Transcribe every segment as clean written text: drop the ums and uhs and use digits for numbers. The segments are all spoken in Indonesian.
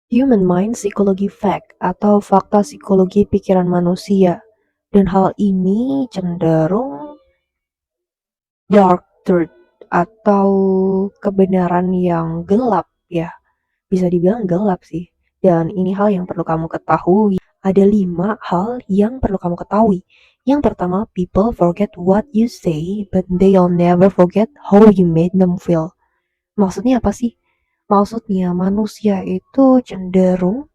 Human Mind Psychology Fact atau fakta psikologi pikiran manusia. Dan hal ini cenderung dark truth atau kebenaran yang gelap ya. Bisa dibilang gelap sih. Dan ini hal yang perlu kamu ketahui. Ada 5 hal yang perlu kamu ketahui. Yang pertama, people forget what you say, but they'll never forget how you made them feel. Maksudnya apa sih? Maksudnya manusia itu cenderung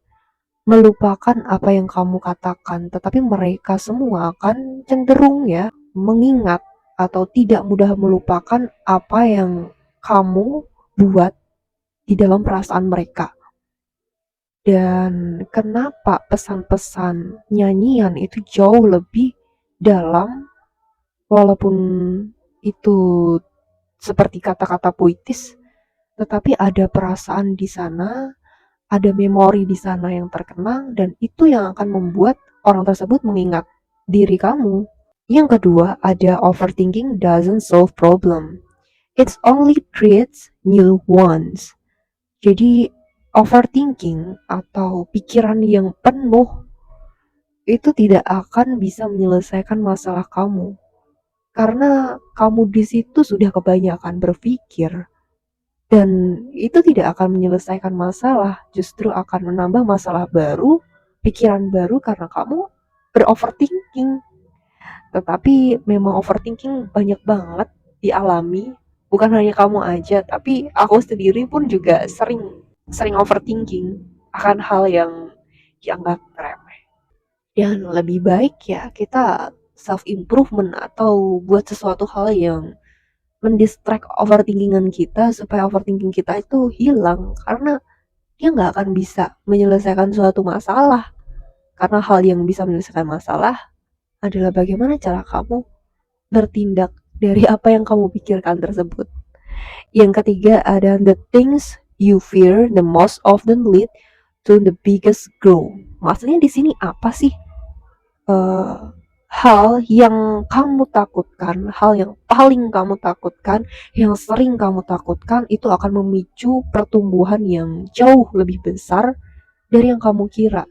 melupakan apa yang kamu katakan, tetapi mereka semua akan cenderung ya mengingat atau tidak mudah melupakan apa yang kamu buat di dalam perasaan mereka. Dan kenapa pesan-pesan nyanyian itu jauh lebih dalam, walaupun itu seperti kata-kata puitis, tetapi ada perasaan di sana, ada memori di sana yang terkenang, dan itu yang akan membuat orang tersebut mengingat diri kamu. Yang kedua, ada overthinking doesn't solve problem. It only creates new ones. Jadi, overthinking atau pikiran yang penuh itu tidak akan bisa menyelesaikan masalah kamu. Karena kamu di situ sudah kebanyakan berpikir. Dan itu tidak akan menyelesaikan masalah, justru akan menambah masalah baru, pikiran baru karena kamu beroverthinking. Tetapi memang overthinking banyak banget dialami, bukan hanya kamu aja, tapi aku sendiri pun juga sering sering overthinking akan hal yang dianggap remeh. Dan lebih baik ya kita self improvement atau buat sesuatu hal yang mendistract overthinkingan kita supaya overthinking kita itu hilang, karena dia nggak akan bisa menyelesaikan suatu masalah, karena hal yang bisa menyelesaikan masalah adalah bagaimana cara kamu bertindak dari apa yang kamu pikirkan tersebut. Yang ketiga ada the things you fear the most often lead to the biggest growth. Maksudnya di sini apa sih? eh, Hal yang kamu takutkan, hal yang paling kamu takutkan, yang sering kamu takutkan itu akan memicu pertumbuhan yang jauh lebih besar dari yang kamu kira.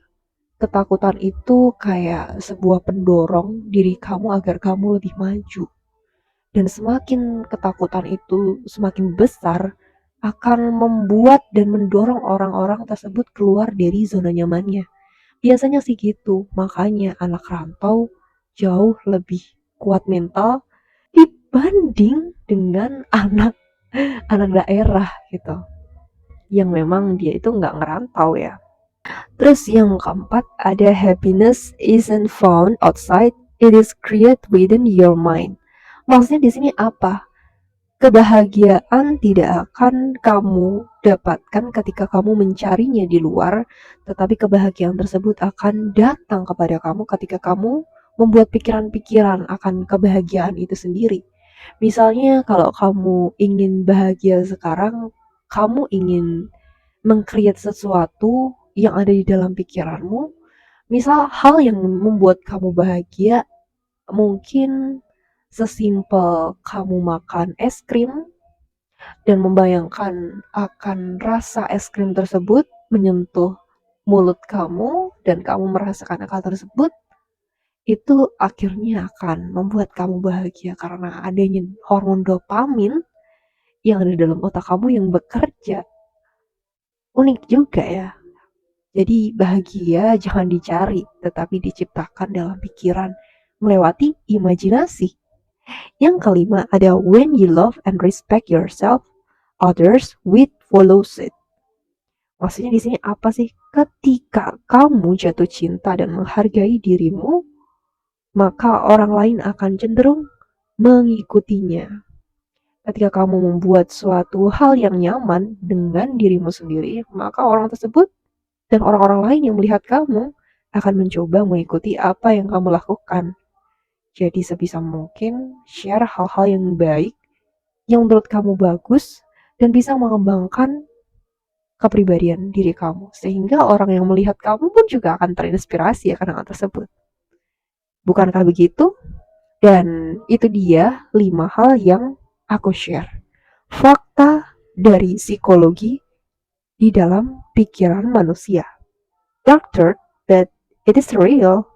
Ketakutan itu kayak sebuah pendorong diri kamu agar kamu lebih maju. Dan semakin ketakutan itu semakin besar, akan membuat dan mendorong orang-orang tersebut keluar dari zona nyamannya. Biasanya sih gitu, makanya anak rantau jauh lebih kuat mental dibanding dengan anak anak daerah gitu, yang memang dia itu nggak ngerantau ya. Terus yang keempat ada happiness isn't found outside, it is created within your mind. Maksudnya di sini apa? Kebahagiaan tidak akan kamu dapatkan ketika kamu mencarinya di luar, tetapi kebahagiaan tersebut akan datang kepada kamu ketika kamu membuat pikiran-pikiran akan kebahagiaan itu sendiri. Misalnya kalau kamu ingin bahagia sekarang, kamu ingin meng-create sesuatu yang ada di dalam pikiranmu. Misal hal yang membuat kamu bahagia mungkin sesimpel kamu makan es krim dan membayangkan akan rasa es krim tersebut menyentuh mulut kamu dan kamu merasakan hal tersebut, itu akhirnya akan membuat kamu bahagia karena adanya hormon dopamin yang ada dalam otak kamu yang bekerja. Unik juga ya. Jadi bahagia jangan dicari, tetapi diciptakan dalam pikiran melewati imajinasi. Yang kelima ada when you love and respect yourself, others will follow it. Maksudnya di sini apa sih? Ketika kamu jatuh cinta dan menghargai dirimu, maka orang lain akan cenderung mengikutinya. Ketika kamu membuat suatu hal yang nyaman dengan dirimu sendiri, maka orang tersebut dan orang-orang lain yang melihat kamu akan mencoba mengikuti apa yang kamu lakukan. Jadi sebisa mungkin share hal-hal yang baik, yang menurut kamu bagus, dan bisa mengembangkan kepribadian diri kamu. Sehingga orang yang melihat kamu pun juga akan terinspirasi akan hal tersebut. Bukankah begitu? Dan itu dia 5 hal yang aku share. Fakta dari psikologi di dalam pikiran manusia. Dark truth, but it is real.